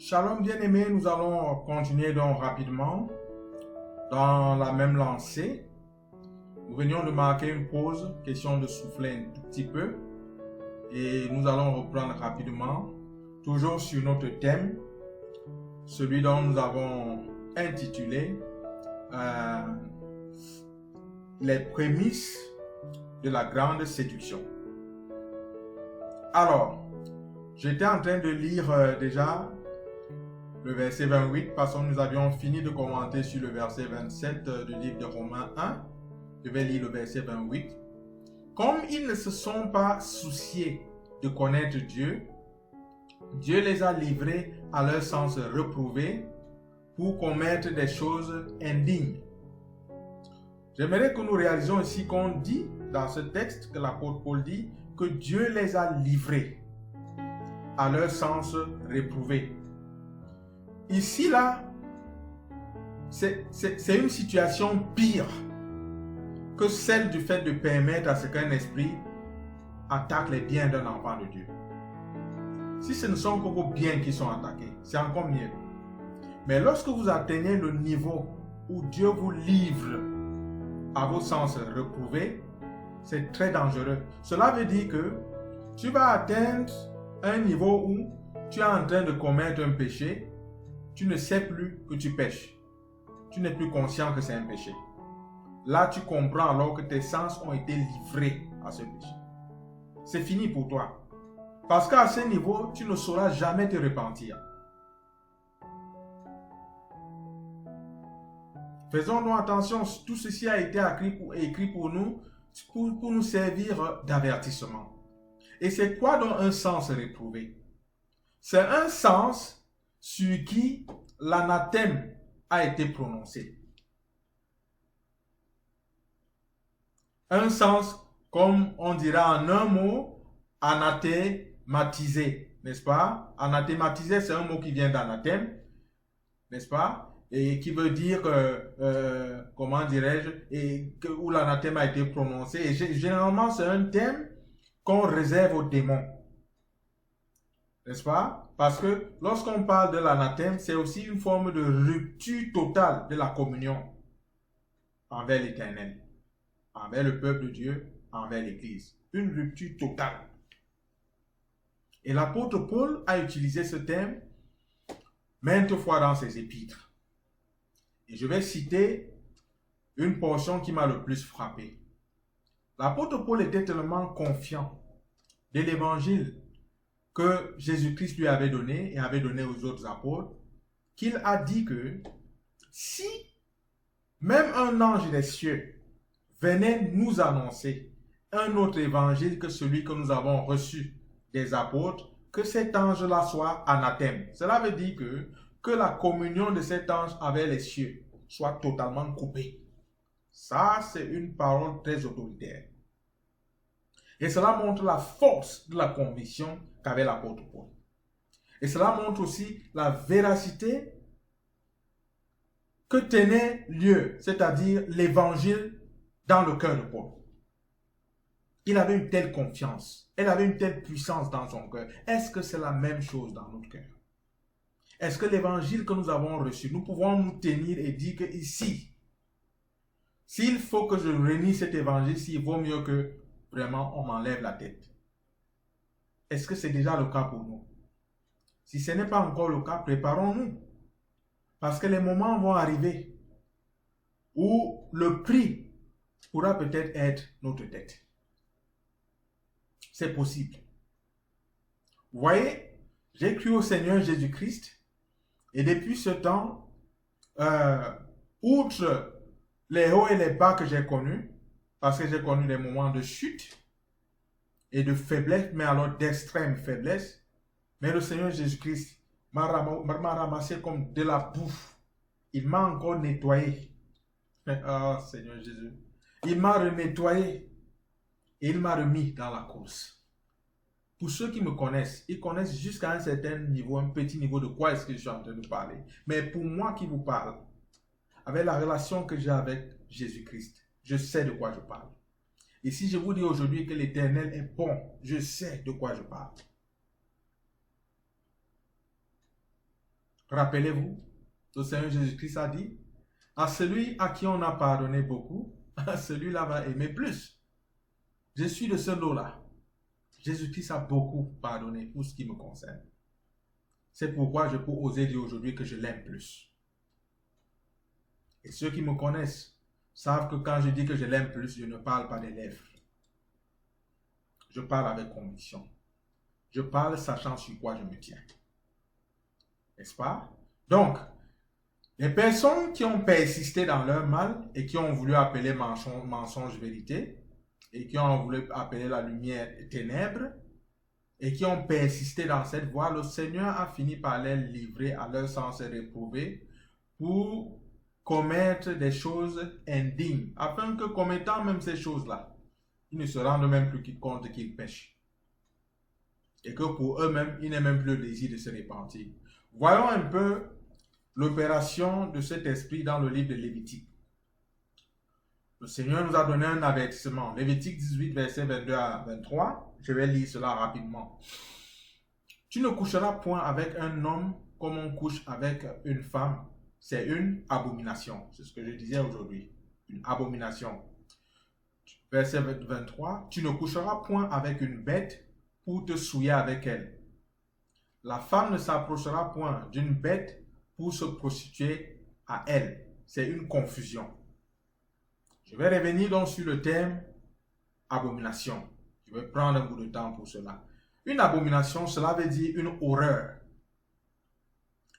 Shalom bien-aimés, nous allons continuer donc rapidement dans la même lancée. Nous venions de marquer une pause, question de souffler un tout petit peu. Et nous allons reprendre rapidement, toujours sur notre thème, celui dont nous avons intitulé les prémices de la grande séduction. Alors, j'étais en train de lire déjà le verset 28 parce que nous avions fini de commenter sur le verset 27 du livre de Romains 1. Je vais lire le verset 28. Comme ils ne se sont pas souciés de connaître Dieu, Dieu les a livrés à leur sens reprouvé pour commettre des choses indignes. J'aimerais que nous réalisions ici qu'on dit dans ce texte, que l'apôtre Paul dit, que Dieu les a livrés à leur sens reprouvé. Ici, là, c'est une situation pire que celle du fait de permettre à ce qu'un esprit attaque les biens d'un enfant de Dieu. Si ce ne sont que vos biens qui sont attaqués, c'est encore mieux. Mais lorsque vous atteignez le niveau où Dieu vous livre à vos sens reprouvés, c'est très dangereux. Cela veut dire que tu vas atteindre un niveau où tu es en train de commettre un péché, tu ne sais plus que tu pêches. Tu n'es plus conscient que c'est un péché. Là, tu comprends alors que tes sens ont été livrés à ce péché. C'est fini pour toi. Parce qu'à ce niveau, tu ne sauras jamais te repentir. Faisons-nous attention, tout ceci a été écrit pour nous, pour nous servir d'avertissement. Et c'est quoi donc un sens réprouvé? C'est un sens sur qui l'anathème a été prononcé. Un sens, comme on dira en un mot, anathématisé, n'est-ce pas? Anathématisé, c'est un mot qui vient d'anathème, n'est-ce pas? Et qui veut dire, comment dirais-je, où l'anathème a été prononcé. Et généralement, c'est un thème qu'on réserve aux démons. N'est-ce pas? Parce que lorsqu'on parle de l'anathème, c'est aussi une forme de rupture totale de la communion envers l'Éternel, envers le peuple de Dieu, envers l'Église. Une rupture totale. Et l'apôtre Paul a utilisé ce thème maintes fois dans ses épîtres. Et je vais citer une portion qui m'a le plus frappé. L'apôtre Paul était tellement confiant de l'évangile que Jésus-Christ lui avait donné et avait donné aux autres apôtres, qu'il a dit que si même un ange des cieux venait nous annoncer un autre évangile que celui que nous avons reçu des apôtres, que cet ange-là soit anathème. Cela veut dire que la communion de cet ange avec les cieux soit totalement coupée. Ça, c'est une parole très autoritaire. Et cela montre la force de la conviction qu'avait l'apôtre Paul. Et cela montre aussi la véracité que tenait lieu, c'est-à-dire l'évangile dans le cœur de Paul. Il avait une telle confiance, elle avait une telle puissance dans son cœur. Est-ce que c'est la même chose dans notre cœur? Est-ce que l'évangile que nous avons reçu, nous pouvons nous tenir et dire que ici, s'il faut que je renie cet évangile, s'il vaut mieux que vraiment on m'enlève la tête? Est-ce que c'est déjà le cas pour nous? Si ce n'est pas encore le cas, préparons-nous. Parce que les moments vont arriver où le prix pourra peut-être être notre tête. C'est possible. Vous voyez, j'ai cru au Seigneur Jésus-Christ et depuis ce temps, outre les hauts et les bas que j'ai connus, parce que j'ai connu des moments de chute et de faiblesse, mais alors d'extrême faiblesse, mais le Seigneur Jésus-Christ m'a ramassé comme de la bouffe. Il m'a encore nettoyé. Ah, Seigneur Jésus. Il m'a renettoyé et il m'a remis dans la course. Pour ceux qui me connaissent, ils connaissent jusqu'à un certain niveau, un petit niveau de quoi est-ce que je suis en train de parler. Mais pour moi qui vous parle, avec la relation que j'ai avec Jésus-Christ, je sais de quoi je parle. Et si je vous dis aujourd'hui que l'Éternel est bon, je sais de quoi je parle. Rappelez-vous, le Seigneur Jésus-Christ a dit, à celui à qui on a pardonné beaucoup, celui-là va aimer plus. Je suis de ce lot-là. Jésus-Christ a beaucoup pardonné pour ce qui me concerne. C'est pourquoi je peux oser dire aujourd'hui que je l'aime plus. Et ceux qui me connaissent savent que quand je dis que je l'aime plus, je ne parle pas des lèvres. Je parle avec conviction. Je parle sachant sur quoi je me tiens. N'est-ce pas? Donc, les personnes qui ont persisté dans leur mal et qui ont voulu appeler mensonge vérité et qui ont voulu appeler la lumière ténèbres et qui ont persisté dans cette voie, le Seigneur a fini par les livrer à leur sens réprouvé pour commettre des choses indignes, afin que commettant même ces choses-là, ils ne se rendent même plus compte qu'ils pêchent. Et que pour eux-mêmes, ils n'aient même plus le désir de se repentir. Voyons un peu l'opération de cet esprit dans le livre de Lévitique. Le Seigneur nous a donné un avertissement. Lévitique 18, versets 22 à 23. Je vais lire cela rapidement. Tu ne coucheras point avec un homme comme on couche avec une femme. C'est une abomination. C'est ce que je disais aujourd'hui. Une abomination. Verset 23. Tu ne coucheras point avec une bête pour te souiller avec elle. La femme ne s'approchera point d'une bête pour se prostituer à elle. C'est une confusion. Je vais revenir donc sur le thème abomination. Je vais prendre un bout de temps pour cela. Une abomination, cela veut dire une horreur.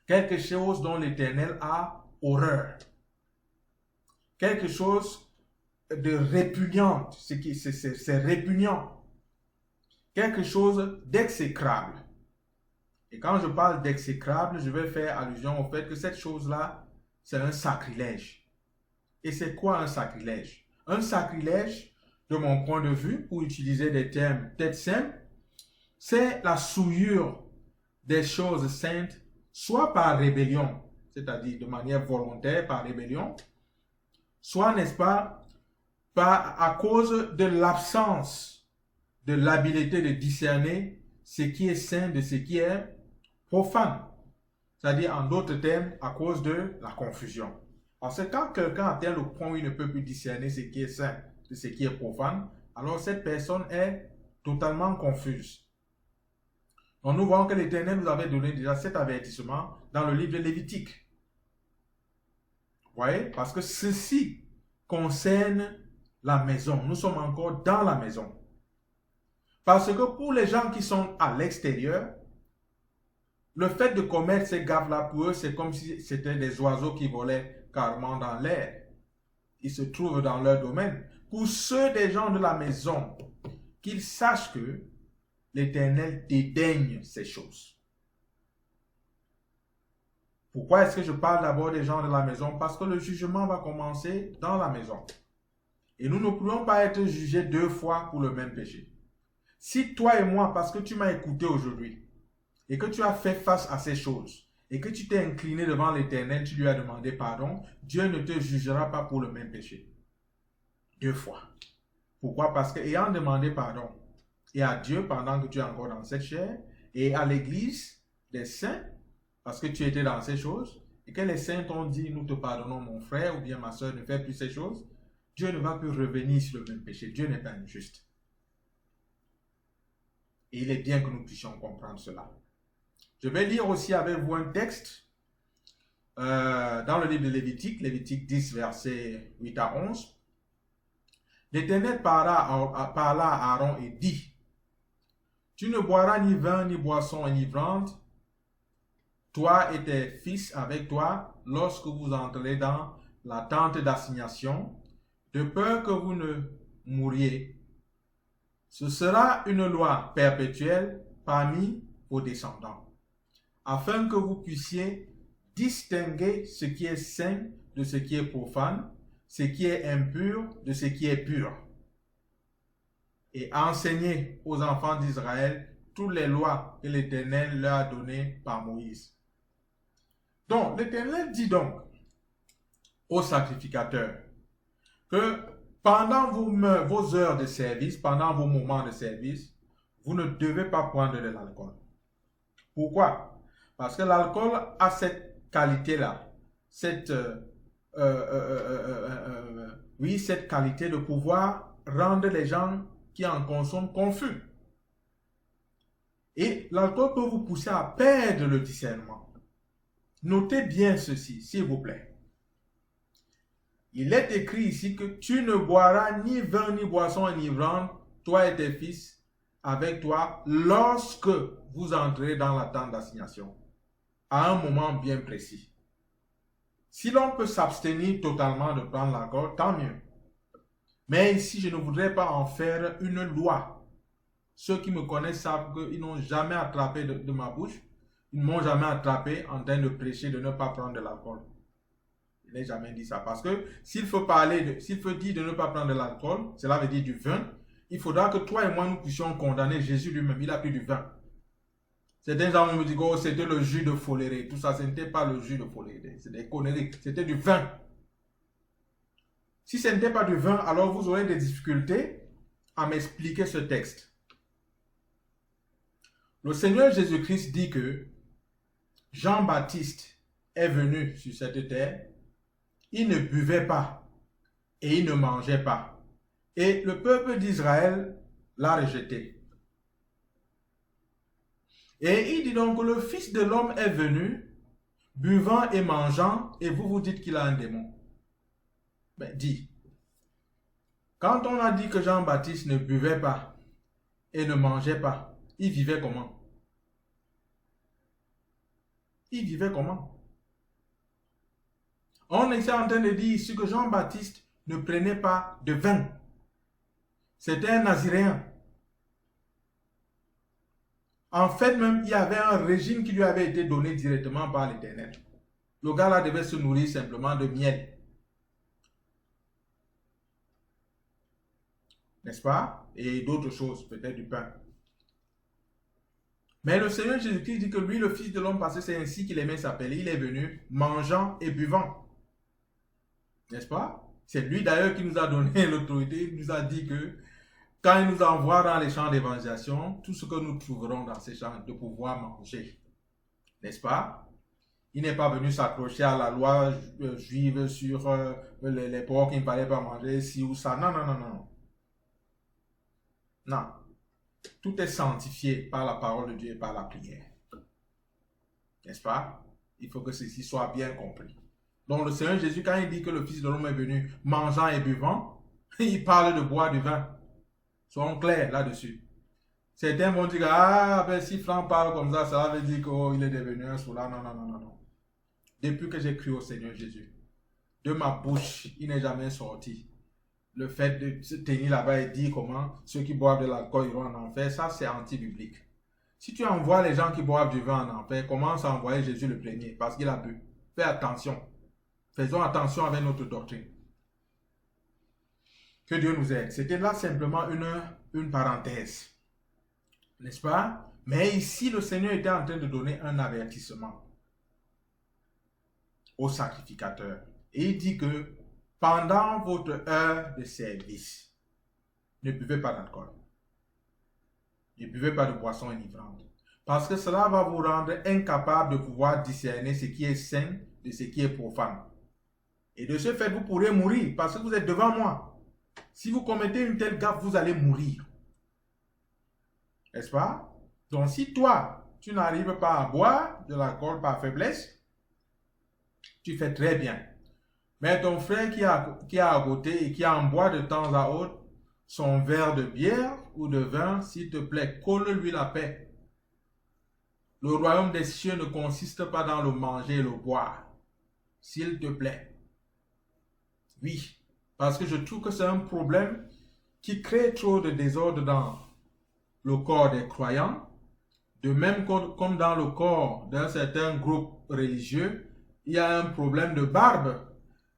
Quelque chose dont l'Éternel a horreur. Quelque chose de répugnant. C'est répugnant. Quelque chose d'exécrable. Et quand je parle d'exécrable, je vais faire allusion au fait que cette chose-là, c'est un sacrilège. Et c'est quoi un sacrilège? Un sacrilège, de mon point de vue, pour utiliser des termes peut-être simples, c'est la souillure des choses saintes, soit par rébellion, c'est-à-dire de manière volontaire, par rébellion, soit, n'est-ce pas, à cause de l'absence de l'habileté de discerner ce qui est saint de ce qui est profane. C'est-à-dire, en d'autres termes, à cause de la confusion. Parce que quand quelqu'un atteint le point où il ne peut plus discerner ce qui est saint de ce qui est profane, alors cette personne est totalement confuse. Donc nous voyons que l'Éternel nous avait donné déjà cet avertissement dans le livre de Lévitique. Vous voyez? Parce que ceci concerne la maison. Nous sommes encore dans la maison. Parce que pour les gens qui sont à l'extérieur, le fait de commettre ces gaffes-là, pour eux, c'est comme si c'était des oiseaux qui volaient carrément dans l'air. Ils se trouvent dans leur domaine. Pour ceux des gens de la maison, qu'ils sachent que l'Éternel dédaigne ces choses. Pourquoi est-ce que je parle d'abord des gens de la maison? Parce que le jugement va commencer dans la maison. Et nous ne pourrons pas être jugés deux fois pour le même péché. Si toi et moi, parce que tu m'as écouté aujourd'hui, et que tu as fait face à ces choses, et que tu t'es incliné devant l'Éternel, tu lui as demandé pardon, Dieu ne te jugera pas pour le même péché. Deux fois. Pourquoi? Parce que ayant demandé pardon, et à Dieu pendant que tu es encore dans cette chair, et à l'église des saints, parce que tu étais dans ces choses, et que les saints t'ont dit, nous te pardonnons mon frère, ou bien ma soeur, ne fais plus ces choses, Dieu ne va plus revenir sur le même péché. Dieu n'est pas injuste. Et il est bien que nous puissions comprendre cela. Je vais lire aussi avec vous un texte dans le livre de Lévitique, Lévitique 10, versets 8 à 11. L'Éternel parla à Aaron et dit, « Tu ne boiras ni vin, ni boisson enivrante, toi et tes fils avec toi, lorsque vous entrerez dans la tente d'assignation, de peur que vous ne mouriez. Ce sera une loi perpétuelle parmi vos descendants, afin que vous puissiez distinguer ce qui est saint de ce qui est profane, ce qui est impur de ce qui est pur, et enseigner aux enfants d'Israël toutes les lois que l'Éternel leur a données par Moïse. » Donc, l'Éternel dit donc aux sacrificateurs que pendant vos heures de service, pendant vos moments de service, vous ne devez pas prendre de l'alcool. Pourquoi? Parce que l'alcool a cette qualité-là, cette qualité de pouvoir rendre les gens qui en consomment confus. Et l'alcool peut vous pousser à perdre le discernement. Notez bien ceci, s'il vous plaît. Il est écrit ici que tu ne boiras ni vin ni boisson enivrante, toi et tes fils, avec toi, lorsque vous entrez dans la tente d'assignation, à un moment bien précis. Si l'on peut s'abstenir totalement de prendre l'alcool, tant mieux. Mais ici, je ne voudrais pas en faire une loi. Ceux qui me connaissent savent qu'ils n'ont jamais attrapé de ma bouche. Ils ne m'ont jamais attrapé en train de prêcher de ne pas prendre de l'alcool. Je n'ai jamais dit ça. Parce que s'il faut dire de ne pas prendre de l'alcool, cela veut dire du vin, il faudra que toi et moi nous puissions condamner Jésus lui-même. Il a pris du vin. Certains gens me disent, oh, c'était le jus de foléré. Tout ça, ce n'était pas le jus de foléré. C'est des conneries. C'était du vin. Si ce n'était pas du vin, alors vous aurez des difficultés à m'expliquer ce texte. Le Seigneur Jésus-Christ dit que Jean-Baptiste est venu sur cette terre. Il ne buvait pas et il ne mangeait pas. Et le peuple d'Israël l'a rejeté. Et il dit donc que le Fils de l'homme est venu, buvant et mangeant, et vous vous dites qu'il a un démon. Ben, dis. Quand on a dit que Jean-Baptiste ne buvait pas et ne mangeait pas, il vivait comment? Il vivait comment? On est en train de dire ici que Jean-Baptiste ne prenait pas de vin. C'était un Naziréen. En fait, même, il y avait un régime qui lui avait été donné directement par l'Éternel. Le gars-là devait se nourrir simplement de miel. N'est-ce pas? Et d'autres choses, peut-être du pain. Mais le Seigneur Jésus-Christ dit que lui, le Fils de l'homme, parce que c'est ainsi qu'il aimait s'appeler, il est venu mangeant et buvant. N'est-ce pas? C'est lui d'ailleurs qui nous a donné l'autorité. Il nous a dit que quand il nous envoie dans les champs d'évangélisation, tout ce que nous trouverons dans ces champs, de pouvoir manger. N'est-ce pas? Il n'est pas venu s'accrocher à la loi juive sur les porcs qu'il ne fallait pas manger, ci ou ça. Non, non, non, non. Non. Tout est sanctifié par la parole de Dieu et par la prière. N'est-ce pas? Il faut que ceci soit bien compris. Donc le Seigneur Jésus, quand il dit que le Fils de l'homme est venu mangeant et buvant, il parle de boire du vin. Soyons clairs là-dessus. Certains vont dire, ah, ben si Franck parle comme ça veut dire qu'il est devenu un soulard. Non, non, non, non, non. Depuis que j'ai cru au Seigneur Jésus, de ma bouche, il n'est jamais sorti le fait de se tenir là-bas et dire comment ceux qui boivent de l'alcool iront en enfer. Ça, c'est anti-biblique. Si tu envoies les gens qui boivent du vin en enfer, commence à envoyer Jésus le premier parce qu'il a bu. Fais attention. Faisons attention avec notre doctrine. Que Dieu nous aide. C'était là simplement une parenthèse. N'est-ce pas? Mais ici, le Seigneur était en train de donner un avertissement au sacrificateur. Et il dit que pendant votre heure de service, ne buvez pas d'alcool. Ne buvez pas de boisson enivrante. Parce que cela va vous rendre incapable de pouvoir discerner ce qui est saint de ce qui est profane. Et de ce fait, vous pourrez mourir parce que vous êtes devant moi. Si vous commettez une telle gaffe, vous allez mourir. N'est-ce pas? Donc si toi, tu n'arrives pas à boire de l'alcool par faiblesse, tu fais très bien. Mais ton frère qui est à côté et qui en boit de temps à autre son verre de bière ou de vin, s'il te plaît, colle-lui la paix. Le royaume des cieux ne consiste pas dans le manger et le boire. S'il te plaît. Oui, parce que je trouve que c'est un problème qui crée trop de désordre dans le corps des croyants, de même comme dans le corps d'un certain groupe religieux, il y a un problème de barbe.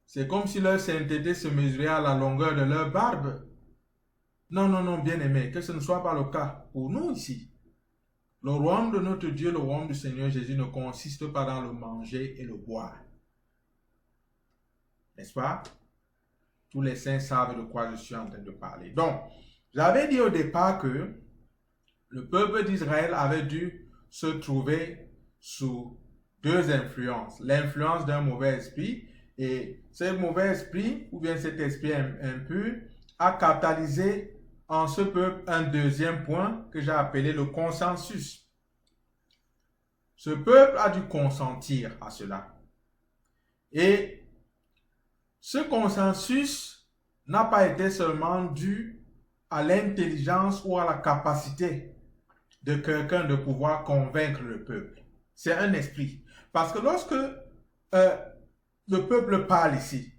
C'est comme si leur sainteté se mesurait à la longueur de leur barbe. Non, non, non, bien-aimé, que ce ne soit pas le cas pour nous ici. Le royaume de notre Dieu, le royaume du Seigneur Jésus ne consiste pas dans le manger et le boire. N'est-ce pas? Tous les saints savent de quoi je suis en train de parler. Donc, j'avais dit au départ que le peuple d'Israël avait dû se trouver sous deux influences. L'influence d'un mauvais esprit, et ce mauvais esprit, ou bien cet esprit impur, a catalysé en ce peuple un deuxième point que j'ai appelé le consensus. Ce peuple a dû consentir à cela. Et ce consensus n'a pas été seulement dû à l'intelligence ou à la capacité de quelqu'un de pouvoir convaincre le peuple. C'est un esprit. Parce que lorsque le peuple parle ici,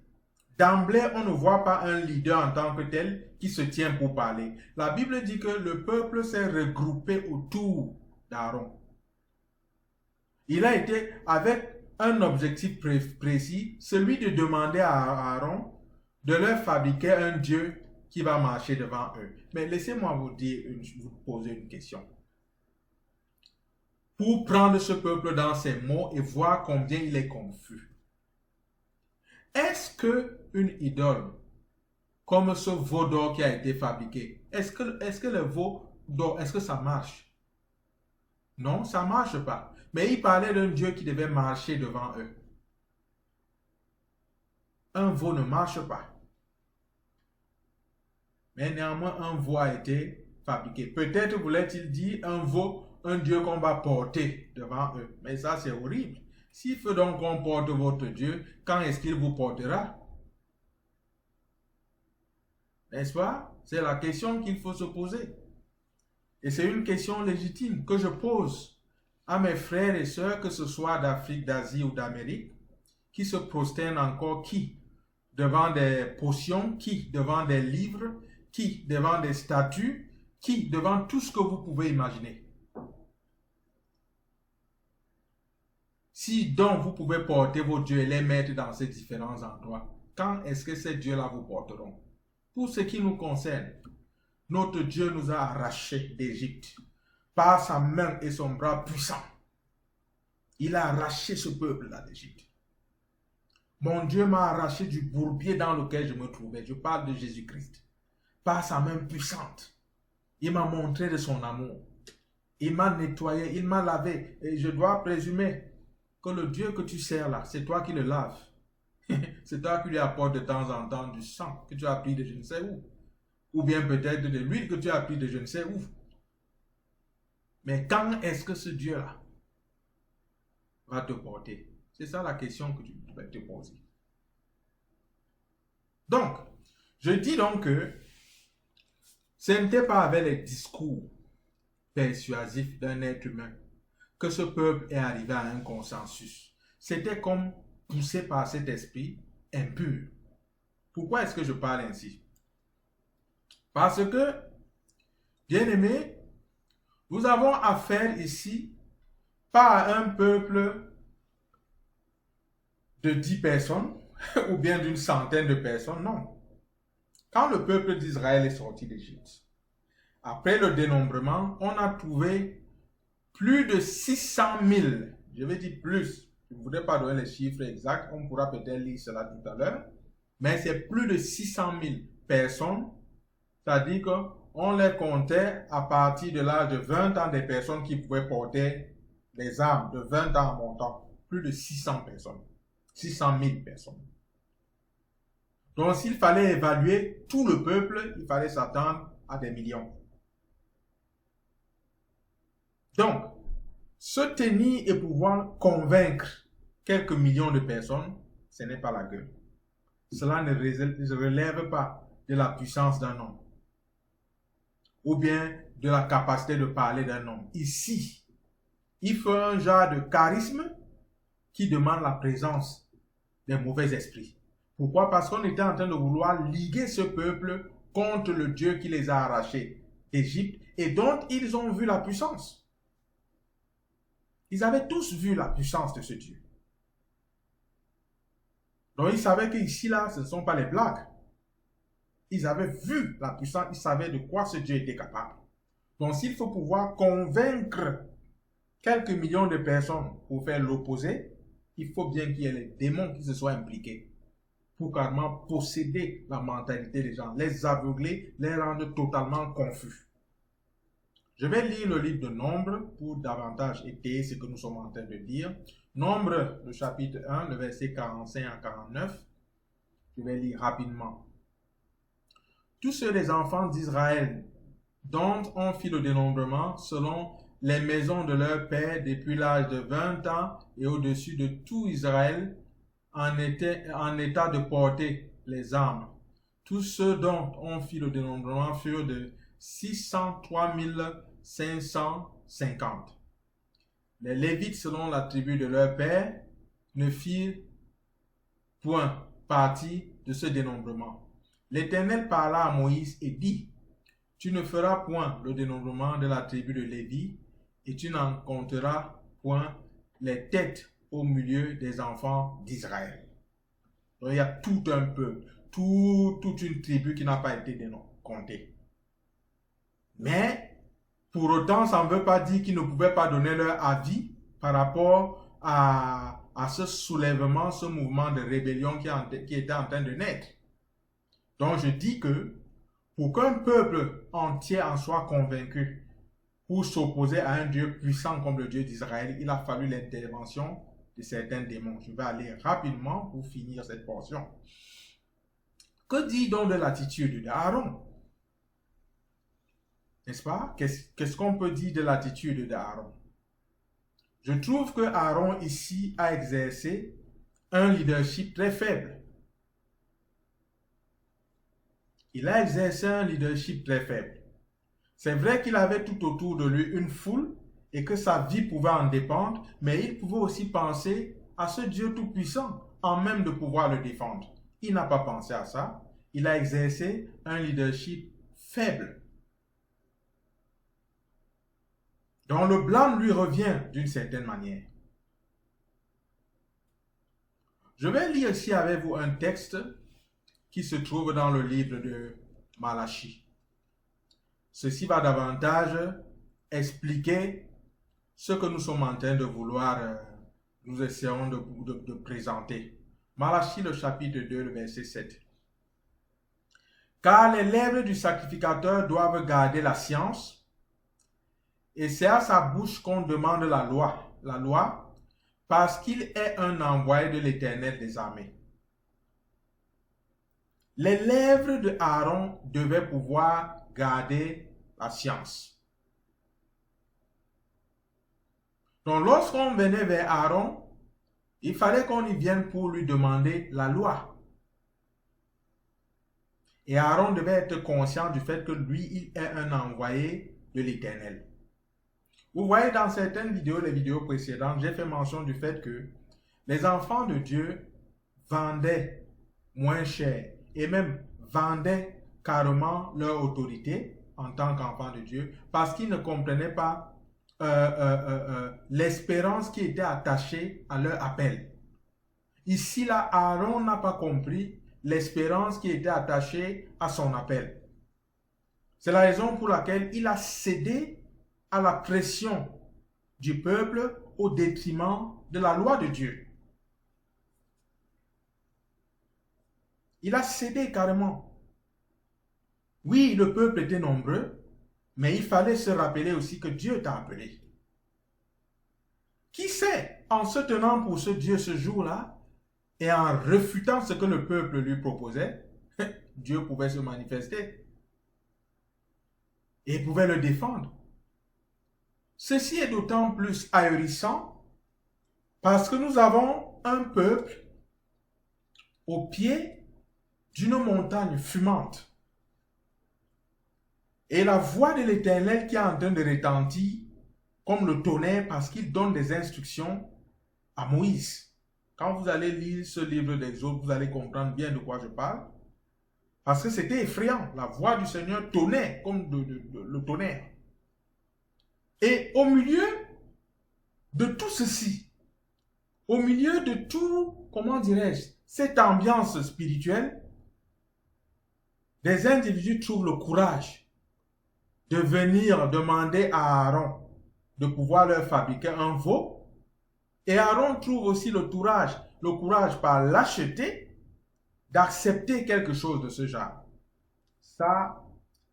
d'emblée, on ne voit pas un leader en tant que tel qui se tient pour parler. La Bible dit que le peuple s'est regroupé autour d'Aaron. Il a été avec un objectif précis, celui de demander à Aaron de leur fabriquer un Dieu qui va marcher devant eux. Mais laissez-moi vous poser une question. Pour prendre ce peuple dans ses mots et voir combien il est confus. Est-ce qu'une idole, comme ce veau d'or qui a été fabriqué, est-ce que le veau d'or, est-ce que ça marche? Non, ça ne marche pas. Mais il parlait d'un Dieu qui devait marcher devant eux. Un veau ne marche pas. Mais néanmoins, un veau a été fabriqué. Peut-être voulait-il dire un veau, un Dieu qu'on va porter devant eux. Mais ça, c'est horrible. S'il faut donc qu'on porte votre Dieu, quand est-ce qu'il vous portera? N'est-ce pas? C'est la question qu'il faut se poser. Et c'est une question légitime que je pose à mes frères et sœurs, que ce soit d'Afrique, d'Asie ou d'Amérique, qui se prosternent encore, qui devant des potions, qui devant des livres, qui devant des statues, qui devant tout ce que vous pouvez imaginer. Si donc vous pouvez porter vos dieux et les mettre dans ces différents endroits, quand est-ce que ces dieux-là vous porteront? Pour ce qui nous concerne, notre Dieu nous a arrachés d'Égypte par sa main et son bras puissant. Il a arraché ce peuple-là d'Égypte. Mon Dieu m'a arraché du bourbier dans lequel je me trouvais. Je parle de Jésus-Christ. Par sa main puissante. Il m'a montré de son amour. Il m'a nettoyé, il m'a lavé. Et je dois présumer que le Dieu que tu sers là, c'est toi qui le laves. C'est toi qui lui apportes de temps en temps du sang que tu as pris de je ne sais où. Ou bien peut-être de l'huile que tu as pris de je ne sais où. Mais quand est-ce que ce Dieu-là va te porter? C'est ça la question que tu vas te poser. Donc, je dis donc que ce n'était pas avec les discours persuasifs d'un être humain que ce peuple est arrivé à un consensus. C'était comme poussé par cet esprit impur. Pourquoi est-ce que je parle ainsi? Parce que, bien aimé, nous avons affaire ici pas à un peuple de 10 personnes ou bien d'une centaine de personnes, non. Quand le peuple d'Israël est sorti d'Égypte, après le dénombrement, on a trouvé plus de 600 000, je vais dire plus, je ne voudrais pas donner les chiffres exacts, on pourra peut-être lire cela tout à l'heure, mais c'est plus de 600 000 personnes, c'est-à-dire qu'on les comptait à partir de l'âge de 20 ans des personnes qui pouvaient porter les armes, de 20 ans en montant, plus de 600 personnes, 600 000 personnes. Donc s'il fallait évaluer tout le peuple, il fallait s'attendre à des millions. Donc, se tenir et pouvoir convaincre quelques millions de personnes, ce n'est pas la gueule. Cela ne relève pas de la puissance d'un homme ou bien de la capacité de parler d'un homme. Ici, il faut un genre de charisme qui demande la présence des mauvais esprits. Pourquoi? Parce qu'on était en train de vouloir liguer ce peuple contre le Dieu qui les a arrachés d'Égypte et dont ils ont vu la puissance. Ils avaient tous vu la puissance de ce Dieu. Donc ils savaient qu'ici, là, ce ne sont pas les blagues. Ils avaient vu la puissance, ils savaient de quoi ce Dieu était capable. Donc s'il faut pouvoir convaincre quelques millions de personnes pour faire l'opposé, il faut bien qu'il y ait les démons qui se soient impliqués pour carrément posséder la mentalité des gens, les aveugler, les rendre totalement confus. Je vais lire le livre de Nombres pour davantage étayer ce que nous sommes en train de dire. Nombres, le chapitre 1, le verset 45 à 49. Je vais lire rapidement. Tous ceux des enfants d'Israël dont on fit le dénombrement selon les maisons de leur père depuis l'âge de 20 ans et au-dessus de tout Israël en état de porter les armes. Tous ceux dont on fit le dénombrement furent de 603 550. Les Lévites, selon la tribu de leur père, ne firent point partie de ce dénombrement. L'Éternel parla à Moïse et dit, « Tu ne feras point le dénombrement de la tribu de Lévi, et tu n'en compteras point les têtes au milieu des enfants d'Israël. » Donc, il y a tout un peuple, toute une tribu qui n'a pas été comptée. Mais, pour autant, ça ne veut pas dire qu'ils ne pouvaient pas donner leur avis par rapport à ce soulèvement, ce mouvement de rébellion qui était en train de naître. Donc, je dis que pour qu'un peuple entier en soit convaincu pour s'opposer à un Dieu puissant comme le Dieu d'Israël, il a fallu l'intervention de certains démons. Je vais aller rapidement pour finir cette portion. Que dit donc de l'attitude d'Aaron? N'est-ce pas? Qu'est-ce qu'on peut dire de l'attitude d'Aaron? Je trouve que Aaron ici a exercé un leadership très faible. Il a exercé un leadership très faible. C'est vrai qu'il avait tout autour de lui une foule et que sa vie pouvait en dépendre, mais il pouvait aussi penser à ce Dieu tout-puissant, en même de pouvoir le défendre. Il n'a pas pensé à ça. Il a exercé un leadership faible. Donc le blâme lui revient d'une certaine manière. Je vais lire ici avec vous un texte qui se trouve dans le livre de Malachie. Ceci va davantage expliquer ce que nous sommes en train de vouloir, nous essayons de présenter. Malachie, le chapitre 2, le verset 7. Car les lèvres du sacrificateur doivent garder la science, et c'est à sa bouche qu'on demande la loi, parce qu'il est un envoyé de l'Éternel des armées. Les lèvres de Aaron devaient pouvoir garder la science. Donc, lorsqu'on venait vers Aaron, il fallait qu'on y vienne pour lui demander la loi. Et Aaron devait être conscient du fait que lui, il est un envoyé de l'Éternel. Vous voyez dans certaines vidéos, les vidéos précédentes, j'ai fait mention du fait que les enfants de Dieu vendaient moins cher et même vendaient carrément leur autorité en tant qu'enfants de Dieu parce qu'ils ne comprenaient pas l'espérance qui était attachée à leur appel. Ici, là, Aaron n'a pas compris l'espérance qui était attachée à son appel. C'est la raison pour laquelle il a cédé à la pression du peuple au détriment de la loi de Dieu. Il a cédé carrément. Oui, le peuple était nombreux, mais il fallait se rappeler aussi que Dieu t'a appelé. Qui sait, en se tenant pour ce Dieu ce jour-là, et en refutant ce que le peuple lui proposait, Dieu pouvait se manifester et pouvait le défendre. Ceci est d'autant plus ahurissant parce que nous avons un peuple au pied d'une montagne fumante. Et la voix de l'Éternel qui est en train de retentir comme le tonnerre parce qu'il donne des instructions à Moïse. Quand vous allez lire ce livre d'Exode, vous allez comprendre bien de quoi je parle. Parce que c'était effrayant. La voix du Seigneur tonnait comme le tonnerre. Et au milieu de tout ceci, au milieu de tout, comment dirais-je, cette ambiance spirituelle, des individus trouvent le courage de venir demander à Aaron de pouvoir leur fabriquer un veau. Et Aaron trouve aussi le courage par lâcheté d'accepter quelque chose de ce genre. Ça,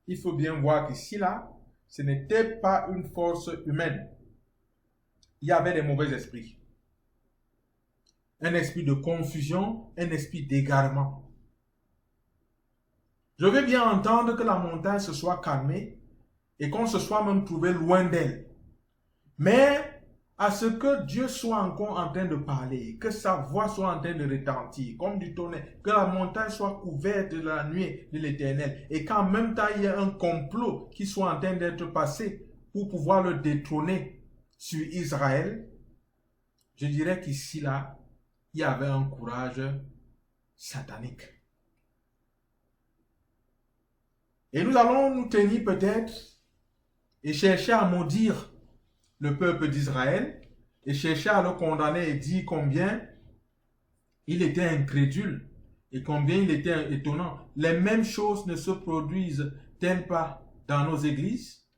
il faut bien voir qu'ici, là, ce n'était pas une force humaine. Il y avait des mauvais esprits. Un esprit de confusion, un esprit d'égarement. Je veux bien entendre que la montagne se soit calmée et qu'on se soit même trouvé loin d'elle. Mais à ce que Dieu soit encore en train de parler, que sa voix soit en train de retentir, comme du tonnerre, que la montagne soit couverte de la nuée de l'Éternel, et qu'en même temps il y ait un complot qui soit en train d'être passé pour pouvoir le détrôner sur Israël, je dirais qu'ici, là, il y avait un courage satanique. Et nous allons nous tenir peut-être et chercher à maudire le peuple d'Israël et chercher à le condamner et dire combien il était incrédule et combien il était étonnant. Les mêmes choses ne se produisent-elles pas dans nos églises?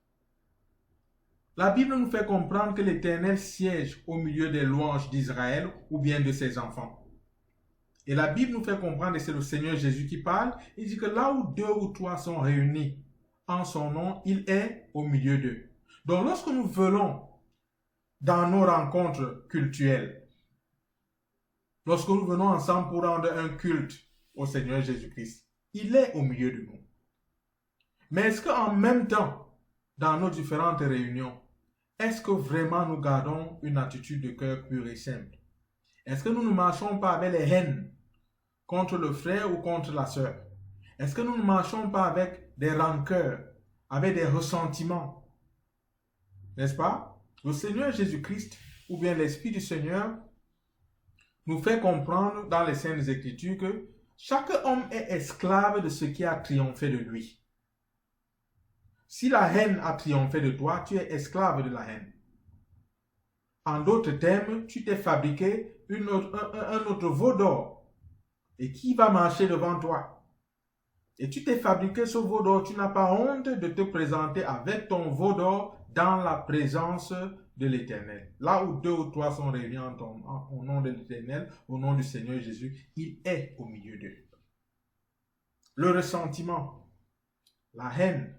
La Bible nous fait comprendre que l'Éternel siège au milieu des louanges d'Israël ou bien de ses enfants. Et la Bible nous fait comprendre, et c'est le Seigneur Jésus qui parle, il dit que là où 2 ou 3 sont réunis en son nom, il est au milieu d'eux. Donc lorsque nous venons dans nos rencontres cultuelles, lorsque nous venons ensemble pour rendre un culte au Seigneur Jésus-Christ, il est au milieu de nous. Mais est-ce qu'en même temps, dans nos différentes réunions, est-ce que vraiment nous gardons une attitude de cœur pure et simple? Est-ce que nous ne marchons pas avec les haines contre le frère ou contre la sœur? Est-ce que nous ne marchons pas avec des rancœurs, avec des ressentiments? N'est-ce pas? Le Seigneur Jésus-Christ, ou bien l'Esprit du Seigneur, nous fait comprendre dans les Saintes Écritures que chaque homme est esclave de ce qui a triomphé de lui. Si la haine a triomphé de toi, tu es esclave de la haine. En d'autres termes, tu t'es fabriqué un autre veau d'or. Et qui va marcher devant toi? Et tu t'es fabriqué ce veau d'or, tu n'as pas honte de te présenter avec ton veau d'or dans la présence de l'Éternel. Là où 2 ou 3 sont réunis au nom de l'Éternel, au nom du Seigneur Jésus, il est au milieu d'eux. Le ressentiment, la haine,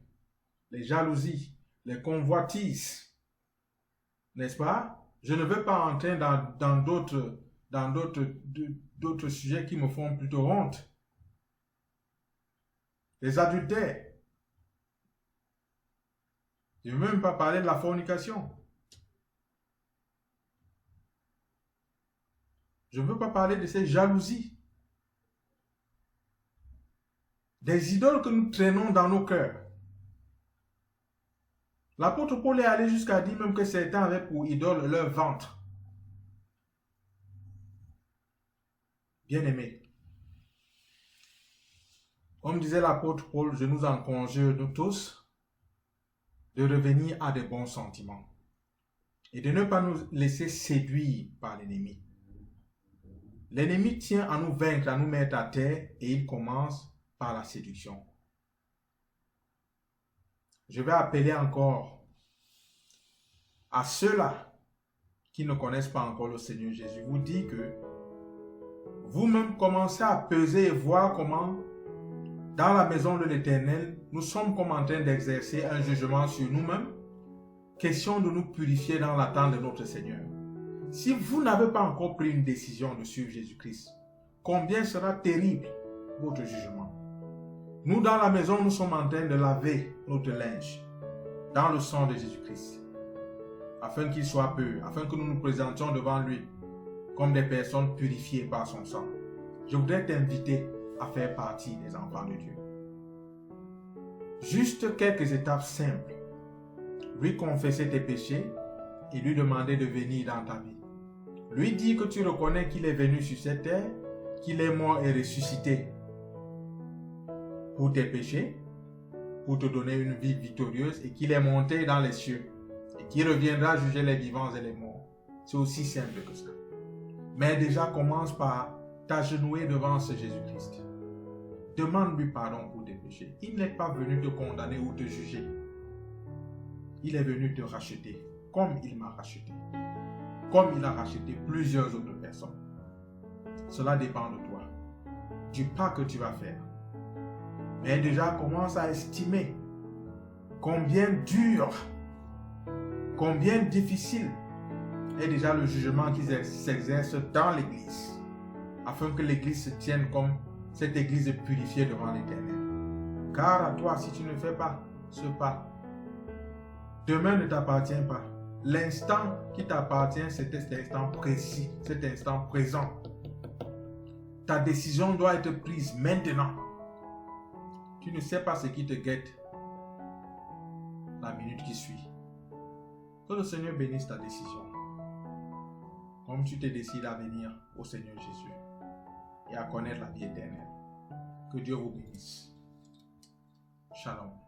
les jalousies, les convoitises, n'est-ce pas? Je ne veux pas entrer dans d'autres sujets qui me font plutôt honte. Les adultères. Je ne veux même pas parler de la fornication. Je ne veux pas parler de ces jalousies. Des idoles que nous traînons dans nos cœurs. L'apôtre Paul est allé jusqu'à dire même que certains avaient pour idole leur ventre. Bien-aimés, comme disait l'apôtre Paul, je nous en conjure nous tous de revenir à des bons sentiments et de ne pas nous laisser séduire par l'ennemi. L'ennemi tient à nous vaincre, à nous mettre à terre et il commence par la séduction. Je vais appeler encore à ceux-là qui ne connaissent pas encore le Seigneur Jésus. Vous dit que vous-même commencez à peser et voir comment dans la maison de l'Éternel, nous sommes comme en train d'exercer un jugement sur nous-mêmes. Question de nous purifier dans l'attente de notre Seigneur. Si vous n'avez pas encore pris une décision de suivre Jésus-Christ, combien sera terrible votre jugement? Nous, dans la maison, nous sommes en train de laver notre linge dans le sang de Jésus-Christ, afin qu'il soit pur, afin que nous nous présentions devant lui comme des personnes purifiées par son sang. Je voudrais t'inviter à faire partie des enfants de Dieu. Juste quelques étapes simples. Lui confesser tes péchés et lui demander de venir dans ta vie. Lui dire que tu reconnais qu'il est venu sur cette terre, qu'il est mort et ressuscité pour tes péchés, pour te donner une vie victorieuse et qu'il est monté dans les cieux et qu'il reviendra juger les vivants et les morts. C'est aussi simple que ça. Mais déjà commence par t'agenouiller devant ce Jésus-Christ. Demande-lui pardon pour tes péchés. Il n'est pas venu te condamner ou te juger. Il est venu te racheter comme il m'a racheté. Comme il a racheté plusieurs autres personnes. Cela dépend de toi, du pas que tu vas faire. Mais déjà commence à estimer combien dur, combien difficile est déjà le jugement qui s'exerce dans l'Église, afin que l'Église se tienne comme cette Église purifiée devant l'Éternel. Car à toi, si tu ne fais pas ce pas, demain ne t'appartient pas. L'instant qui t'appartient, c'est cet instant précis, cet instant présent. Ta décision doit être prise maintenant. Tu ne sais pas ce qui te guette la minute qui suit. Que le Seigneur bénisse ta décision. Comme tu te décides à venir au Seigneur Jésus et à connaître la vie éternelle. Que Dieu vous bénisse. Shalom.